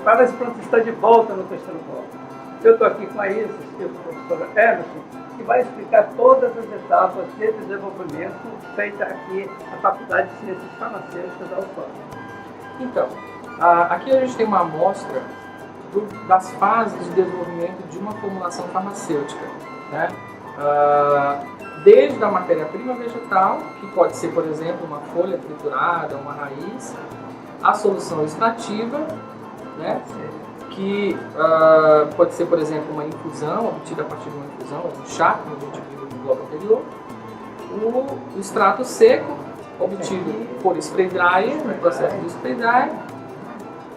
para as plantas estar de volta no terceiro bloco. Eu estou aqui com a Isis, que é o professor Emerson, que vai explicar todas as etapas de desenvolvimento feita aqui na Faculdade de Ciências Farmacêuticas da UFAM. Então, aqui a gente tem uma amostra das fases de desenvolvimento de uma formulação farmacêutica, né? Desde a matéria-prima vegetal, que pode ser, por exemplo, uma folha triturada, uma raiz, a solução extrativa, né? Que pode ser, por exemplo, uma infusão, obtida a partir de uma infusão, um chá, como a gente viu no bloco anterior, o extrato seco, obtido por spray dryer, no processo de spray dryer.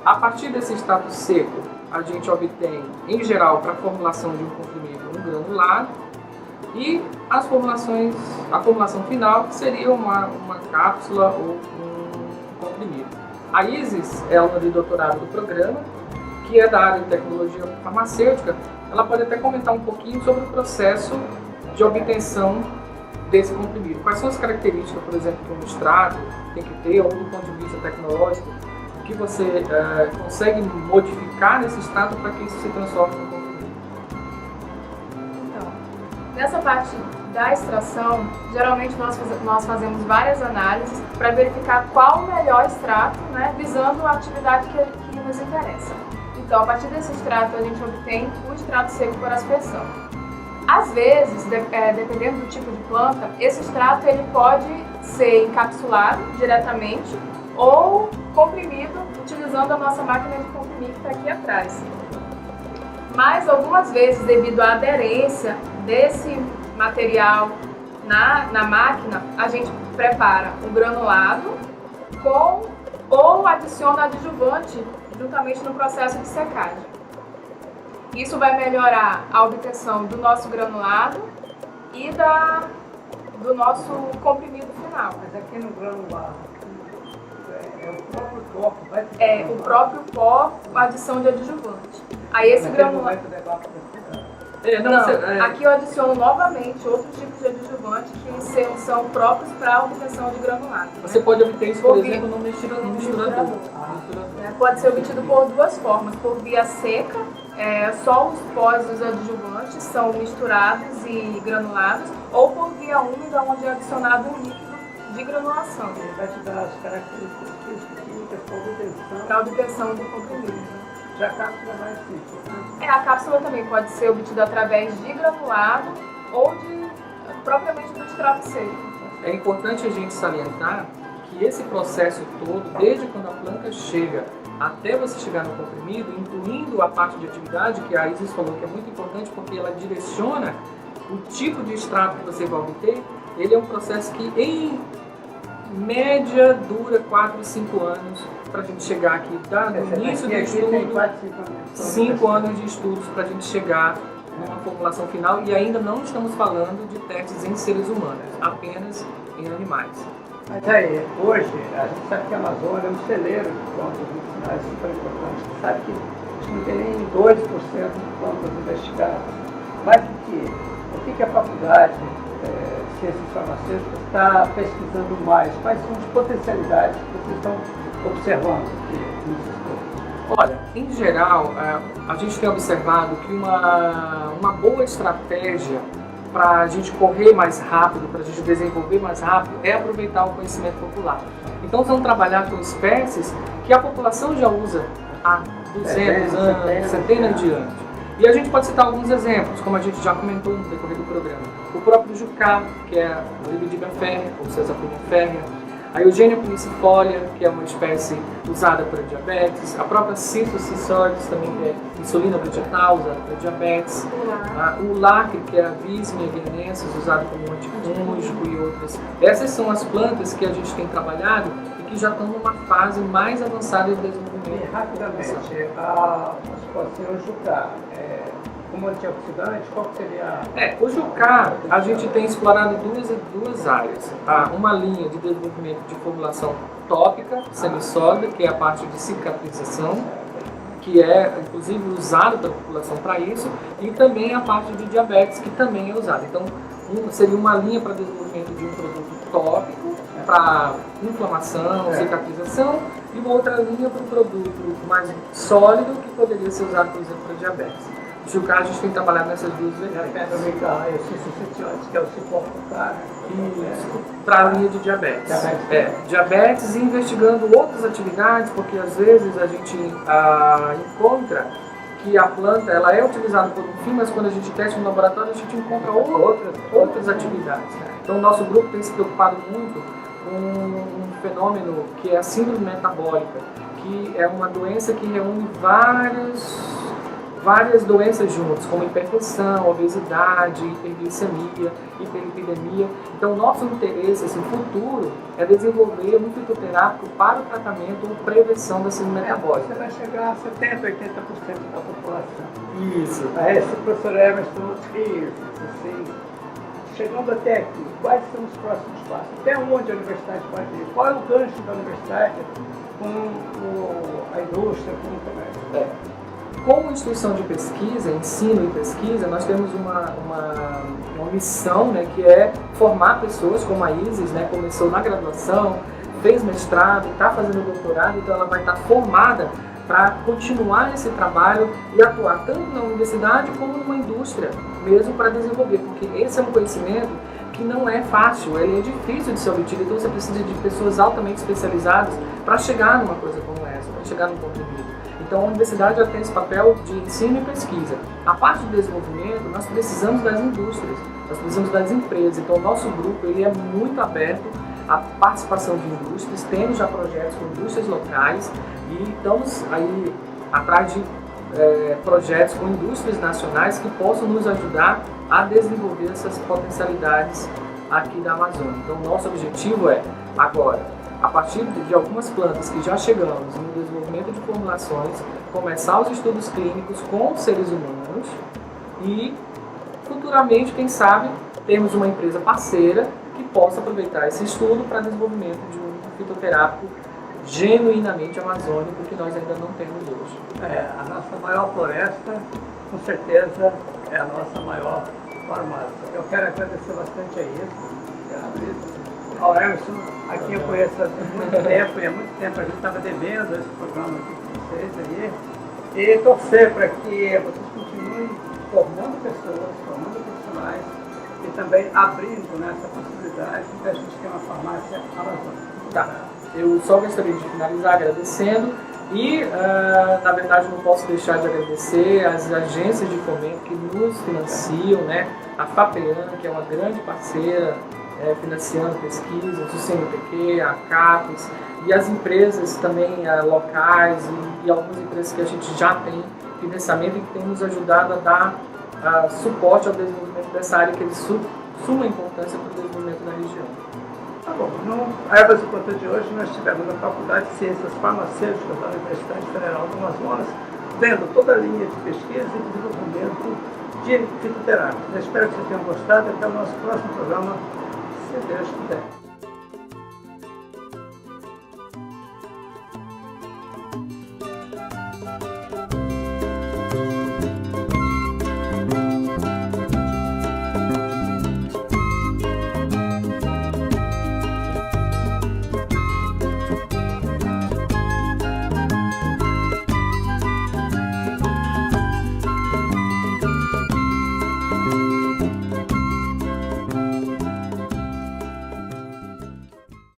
A partir desse extrato seco, a gente obtém, em geral, para a formulação de um comprimido, um granulado, e a formulação final, que seria uma cápsula ou um comprimido. A Isis é aluna de doutorado do programa, que é da área de tecnologia farmacêutica. Ela pode até comentar um pouquinho sobre o processo de obtenção desse comprimido. Quais são as características, por exemplo, que um extrato tem que ter, ou do ponto de vista tecnológico, que você consegue modificar nesse extrato para que isso se transforme no comprimido? Então, nessa parte da extração, geralmente nós fazemos várias análises para verificar qual o melhor extrato, né, visando a atividade que nos interessa. Então, a partir desse extrato, a gente obtém o extrato seco por aspersão. Às vezes, dependendo do tipo de planta, esse extrato ele pode ser encapsulado diretamente ou comprimido, utilizando a nossa máquina de comprimir que está aqui atrás. Mas, algumas vezes, devido à aderência desse material na máquina, a gente prepara o granulado ou adiciona adjuvante juntamente no processo de secagem. Isso vai melhorar a obtenção do nosso granulado e do nosso comprimido final. Mas aqui no granulado, é o próprio pó? O próprio pó com adição de adjuvante. Aí esse granulado... Aqui eu adiciono novamente outros tipos de adjuvantes que são próprios para a obtenção de granulado. Você pode obter isso, por exemplo, no misturador. Pode ser obtido por duas formas, por via seca, só os pós dos adjuvantes são misturados e granulados, ou por via úmida, onde é adicionado um líquido de granulação. Ele vai te dar as características químicas para a obtenção do comprimido. Já a cápsula é mais simples, né? A cápsula também pode ser obtida através de granulado ou propriamente do extrato seco. É importante a gente salientar que esse processo todo, desde quando a planta chega até você chegar no comprimido, incluindo a parte de atividade, que a Isis falou que é muito importante porque ela direciona o tipo de extrato que você vai obter, ele é um processo que, em média, dura 4 a 5 anos para a gente chegar aqui, no início do estudo, 5 anos de estudos para a gente chegar numa formulação final, e ainda não estamos falando de testes em seres humanos, apenas em animais. Mas aí, hoje, a gente sabe que a Amazônia é um celeiro de plantas medicinais super importantes. A gente sabe que a gente não tem nem 2% de plantas investigadas. Mas o que a Faculdade de Ciências Farmacêuticas está pesquisando mais? Quais são as potencialidades que vocês estão observando aqui nos estudos? Olha, em geral, a gente tem observado que uma boa estratégia para a gente correr mais rápido, para a gente desenvolver mais rápido, é aproveitar o conhecimento popular. Então, vamos trabalhar com espécies que a população já usa há 200 anos, centenas de anos. E a gente pode citar alguns exemplos, como a gente já comentou no decorrer do programa. O próprio jucá, que é a Olividiba férrea, ou Cesaplenia férrea. A Eugênia punicifolia, que é uma espécie usada para diabetes. A própria Cysticercosis, também que é insulina vegetal, usada para diabetes. O lacre, que é a Vismia vienensis, usada como antifúngico e outras. Essas são as plantas que a gente tem trabalhado e que já estão numa fase mais avançada de desenvolvimento. E rapidamente, o jucá, como antioxidante, qual seria a... O jucá, a gente tem explorado duas áreas. Uma linha de desenvolvimento de formulação tópica, semissólida, que é a parte de cicatrização, que é inclusive usada pela população para isso, e também a parte de diabetes, que também é usada. Então, seria uma linha para desenvolvimento de um produto tópico, para inflamação, cicatrização, e uma outra linha para um produto mais sólido que poderia ser usado, por exemplo, para diabetes. No Chucar, a gente tem trabalhado nessas duas vertentes. Que é o suporte do cara. Isso, para a linha de diabetes. Diabetes e investigando outras atividades, porque às vezes a gente encontra que a planta ela é utilizada por um fim, mas quando a gente testa no laboratório a gente encontra outras atividades. Então o nosso grupo tem se preocupado muito com um fenômeno que é a síndrome metabólica, que é uma doença que reúne várias doenças juntas, como hipertensão, obesidade, hiperglicemia, hiperlipidemia. Então, o nosso interesse, assim, futuro, é desenvolver um fitoterápico para o tratamento ou prevenção da síndrome metabólica. Você vai chegar a 70%, 80% da população. Isso. Esse professor Emerson Rios, assim, chegando até aqui, quais são os próximos passos? Até onde a universidade pode ir? Qual é o gancho da universidade com a indústria, com o comércio? Como instituição de pesquisa, ensino e pesquisa, nós temos uma missão, né, que é formar pessoas como a Isis, né, começou na graduação, fez mestrado, está fazendo doutorado, então ela vai estar formada para continuar esse trabalho e atuar tanto na universidade como numa indústria, mesmo para desenvolver, porque esse é um conhecimento que não é fácil, ele é difícil de ser obtido, então você precisa de pessoas altamente especializadas para chegar numa coisa como essa, para chegar num ponto de vista. Então a universidade já tem esse papel de ensino e pesquisa. A parte do desenvolvimento, nós precisamos das indústrias, nós precisamos das empresas. Então o nosso grupo ele é muito aberto à participação de indústrias, temos já projetos com indústrias locais e estamos aí atrás de projetos com indústrias nacionais que possam nos ajudar a desenvolver essas potencialidades aqui da Amazônia. Então o nosso objetivo é, agora, a partir de algumas plantas que já chegamos no desenvolvimento de formulações, começar os estudos clínicos com seres humanos e, futuramente, quem sabe, termos uma empresa parceira que possa aproveitar esse estudo para desenvolvimento de um fitoterápico genuinamente amazônico que nós ainda não temos hoje. A nossa maior floresta, com certeza, é a nossa maior farmácia. Eu quero agradecer bastante a isso. Ao Emerson, aqui eu conheço há muito tempo, e há muito tempo a gente estava devendo esse programa aqui com vocês aí, e torcer para que vocês continuem formando pessoas, formando profissionais, e também abrindo essa possibilidade de a gente ter uma farmácia amazônica. Tá. Eu só gostaria de finalizar agradecendo e, na verdade, não posso deixar de agradecer as agências de fomento que nos financiam, né? A FAPEAN, que é uma grande parceira, financiando pesquisas, o CNPq, a CAPES e as empresas também locais e algumas empresas que a gente já tem financiamento e que tem nos ajudado a dar suporte ao desenvolvimento dessa área que é de suma importância para o desenvolvimento da região. Tá bom, no Herbas do Plantão de hoje nós tivemos na Faculdade de Ciências Farmacêuticas da Universidade Federal do Amazonas, vendo toda a linha de pesquisa e desenvolvimento de fitoterápicos. Eu espero que vocês tenham gostado e até o nosso próximo programa, se Deus quiser.